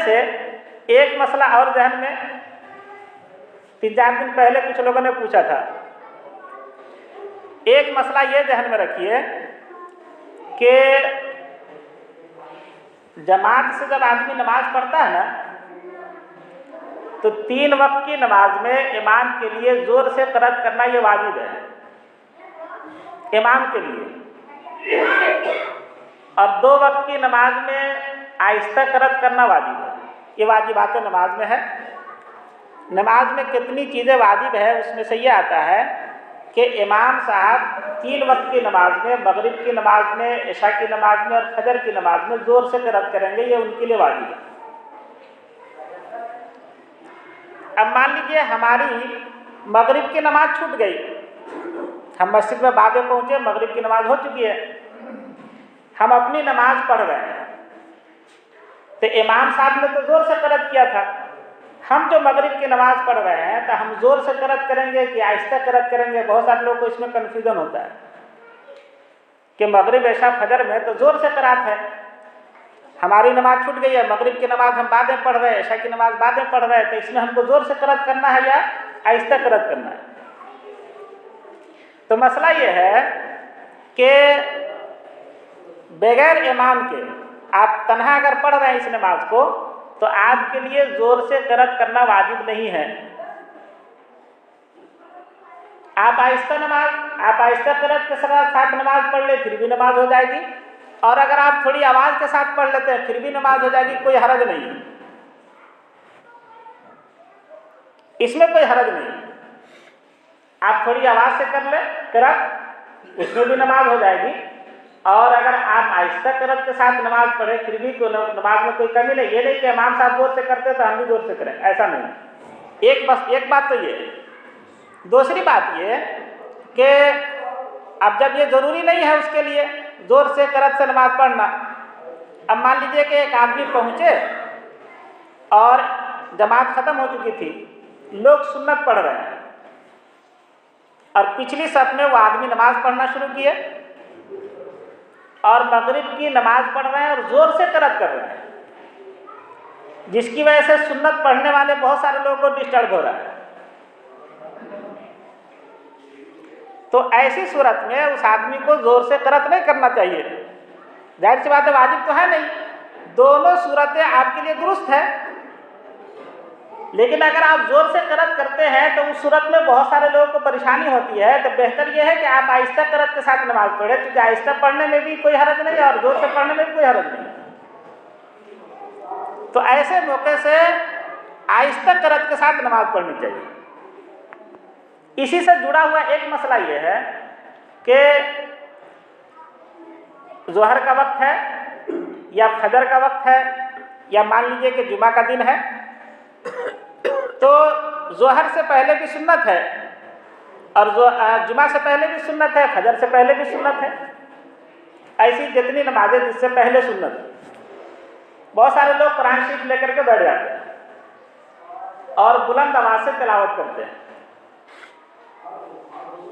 से एक मसला और जहन में 3-4 दिन पहले कुछ लोगों ने पूछा था। एक मसला ये जहन में रखिए कि जमात से जब आदमी नमाज पढ़ता है ना, तो 3 वक्त की नमाज में इमाम के लिए जोर से क़राअत करना ये वाजिब है इमाम के लिए, और 2 वक्त की नमाज में आहिस्ता क़राअत करना वाजिब है। ये वाजिबात नमाज में है। नमाज में कितनी चीज़ें वाजिब है उसमें से ये आता है कि इमाम साहब 3 वक्त की नमाज में, मगरिब की नमाज में, इशा की नमाज में और फजर की नमाज में ज़ोर से क़राअत करेंगे, ये उनके लिए वाजिब है। अब मान लीजिए हमारी मगरिब की नमाज छूट गई, हम मस्जिद में बाद में पहुँचे, मगरिब की नमाज हो चुकी है, हम अपनी नमाज पढ़ रहे हैं, तो इमाम साहब ने तो ज़ोर से क़राअत किया था, हम जो मगरिब की नमाज पढ़ रहे हैं तो हम ज़ोर से क़राअत करेंगे कि आहिस्ता क़राअत करेंगे? बहुत सारे लोगों को इसमें कन्फ्यूज़न होता है कि मगरिब इशा फजर में तो ज़ोर से क़राअत है, हमारी नमाज छूट गई है, मगरिब की नमाज हम बाद में पढ़ रहे हैं, इशा की नमाज बाद में पढ़ रहे हैं, तो इसमें हमको ज़ोर से क़राअत करना है या आहिस्ता क़राअत करना है? तो मसला ये है कि बगैर इमाम के आप तन्हा अगर पढ़ रहे हैं इस नमाज को, तो आपके लिए ज़ोर से क़राअत करना वाजिब नहीं है। आप आहिस्ता क़राअत के साथ नमाज पढ़ ले, फिर भी नमाज हो जाएगी, और अगर आप थोड़ी आवाज़ के साथ पढ़ लेते हैं फिर भी नमाज हो जाएगी, कोई हरज नहीं है, इसमें कोई हरज नहीं है। आप थोड़ी आवाज़ से कर ले क़राअत, उसमें भी नमाज हो जाएगी, और अगर आप आहिस्ता क़राअत के साथ नमाज पढ़े फिर भी नमाज में कोई कमी नहीं। ये नहीं कि इमाम साहब जोर से करते तो हम भी जोर से करें, ऐसा नहीं। एक बात तो ये। दूसरी बात ये कि अब जब ये ज़रूरी नहीं है उसके लिए ज़ोर से क़राअत से नमाज पढ़ना, अब मान लीजिए कि एक आदमी पहुँचे और जमात ख़त्म हो चुकी थी, लोग सुन्नत पढ़ रहे हैं, और पिछली सफ में वो आदमी नमाज पढ़ना शुरू किए और मगरिब की नमाज पढ़ रहे हैं और ज़ोर से क़राअत कर रहे हैं, जिसकी वजह से सुन्नत पढ़ने वाले बहुत सारे लोगों को डिस्टर्ब हो रहा है। तो ऐसी सूरत में उस आदमी को ज़ोर से क़राअत नहीं करना चाहिए। जाहिर सी बात है, वाजिब तो है नहीं, दोनों सूरतें आपके लिए दुरुस्त है, लेकिन अगर आप ज़ोर से क़राअत करते हैं तो उस सूरत में बहुत सारे लोगों को परेशानी होती है। तो बेहतर यह है कि आप आहिस्ता क़राअत के साथ नमाज पढ़ें, क्योंकि आहिस्ता पढ़ने में भी कोई हरज नहीं और ज़ोर से पढ़ने में भी कोई हरज नहीं। तो ऐसे मौके से आहिस्ता क़राअत के साथ नमाज पढ़नी चाहिए। इसी से जुड़ा हुआ एक मसला ये है कि ज़ोहर का वक्त है या फजर का वक्त है, या मान लीजिए कि जुमा का दिन है, तो ज़ोहर से पहले भी सुन्नत है और जुमा से पहले भी सुन्नत है, फजर से पहले भी सुन्नत है। ऐसी जितनी नमाजें जिससे पहले सुन्नत है, बहुत सारे लोग कुरान शरीफ लेकर के बैठ जाते हैं और बुलंद आवाज़ से तिलावत करते हैं।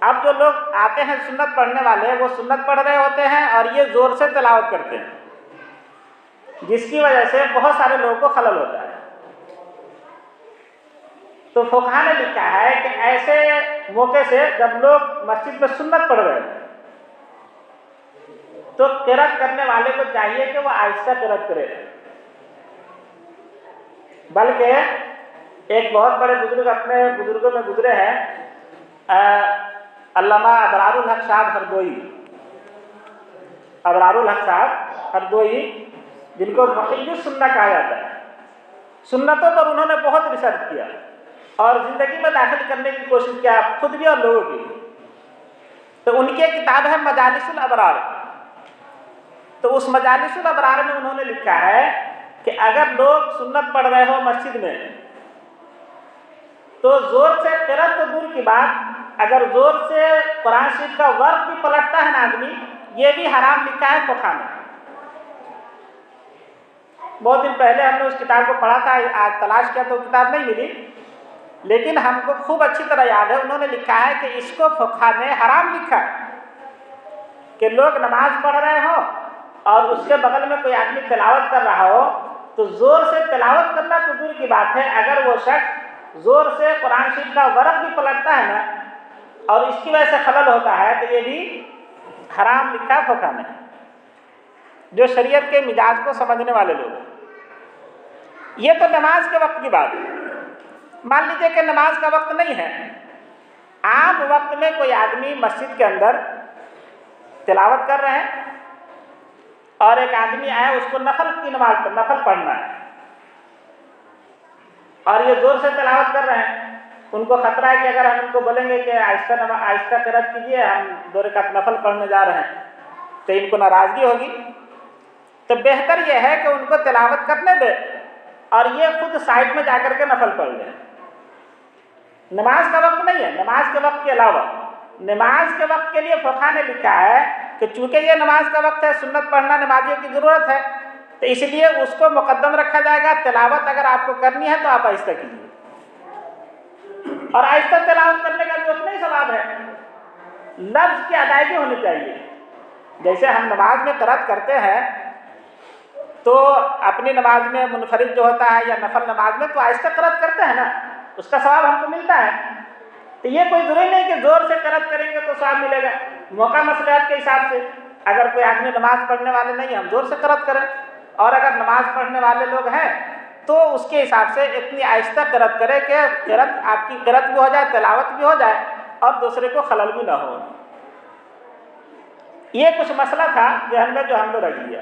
अब जो लोग आते हैं सुन्नत पढ़ने वाले, वो सुन्नत पढ़ रहे होते हैं और ये ज़ोर से तिलावत करते हैं, जिसकी वजह से बहुत सारे लोगों को खलल होता है। तो फुक़हा ने लिखा है कि ऐसे मौके से जब लोग मस्जिद में सुन्नत पढ़ रहे हैं तो क़राअत करने वाले को चाहिए कि वह आहिस्ता क़राअत करे। बल्कि एक बहुत बड़े बुजुर्ग अपने बुजुर्गों में गुजरे हैं, अल्लामा अबरारुल हक साहब हरदोई, जिनको मुहिब्बुस सुन्नह कहा जाता है। सुन्नतों पर उन्होंने बहुत रिसर्च किया और ज़िंदगी में दाखिल करने की कोशिश किया, खुद भी और लोगों की। तो उनकी एक किताब है मजालिसुल अबरार। तो उस मजालिसुल अबरार में उन्होंने लिखा है कि अगर लोग सुन्नत पढ़ रहे हो मस्जिद में, तो ज़ोर से क़राअत तो दूर की बात, अगर ज़ोर से कुरान शरीफ का वर्क भी पलटता है ना आदमी, ये भी हराम लिखा है फुक़हा ने। बहुत दिन पहले हमने उस किताब को पढ़ा था, आज तलाश किया तो किताब नहीं मिली, लेकिन हमको खूब अच्छी तरह याद है। उन्होंने लिखा है कि इसको फुक़हा ने हराम लिखा है कि लोग नमाज पढ़ रहे हो और उसके बगल में कोई आदमी तिलावत कर रहा हो, तो ज़ोर से तिलावत करना तो दूर की बात है, अगर वो शख्स ज़ोर से कुरान शरीफ का वर्क भी पलटता है ना और इसकी वजह से खलल होता है तो ये भी हराम लिखा फोका में। जो शरीयत के मिजाज को समझने वाले लोग, ये तो नमाज के वक्त की बात है। मान लीजिए कि नमाज का वक्त नहीं है, आम वक्त में कोई आदमी मस्जिद के अंदर तिलावत कर रहे हैं और एक आदमी आया, उसको नफल की नमाज पर नफल पढ़ना है और ये जोर से तिलावत कर रहे हैं। उनको खतरा है कि अगर हम उनको बोलेंगे कि आहिस्ता किरात कीजिए, हम 2 रकात नफल पढ़ने जा रहे हैं, तो इनको नाराज़गी होगी। तो बेहतर यह है कि उनको तिलावत करने दे और ये खुद साइड में जाकर के नफल पढ़ लें। नमाज का वक्त नहीं है, नमाज के वक्त के अलावा नमाज के वक्त के लिए फ़क़हा ने लिखा है कि चूँकि ये नमाज का वक्त है, सुन्नत पढ़ना नमाजियों की ज़रूरत है, तो इसलिए उसको मुकद्दम रखा जाएगा। तिलावत अगर आपको करनी है तो आप आहिस्ता कीजिए, और आहिस्ता तिलावत करने का भी उतना ही सवाब है। लफ्ज़ की अदायगी होनी चाहिए। जैसे हम नमाज में क़िरात करते हैं तो अपनी नमाज में मुनफरिद जो होता है या नफल नमाज में तो आहिस्ता क़िरात करते हैं ना, उसका सवाब हमको मिलता है। तो ये कोई ज़रूरी नहीं कि ज़ोर से क़िरात करेंगे तो सवाब मिलेगा। मौका मसलहत के हिसाब से अगर कोई आदमी नमाज पढ़ने वाले नहीं, हम ज़ोर से क़िरात करें, और अगर नमाज पढ़ने वाले लोग हैं तो उसके हिसाब से इतनी आहिस्ता क़िरात करें कि क़िरात आपकी क़िरात भी हो जाए, तिलावत भी हो जाए और दूसरे को खलल भी ना हो। ये कुछ मसला था जहन में जो हमने रख दिया।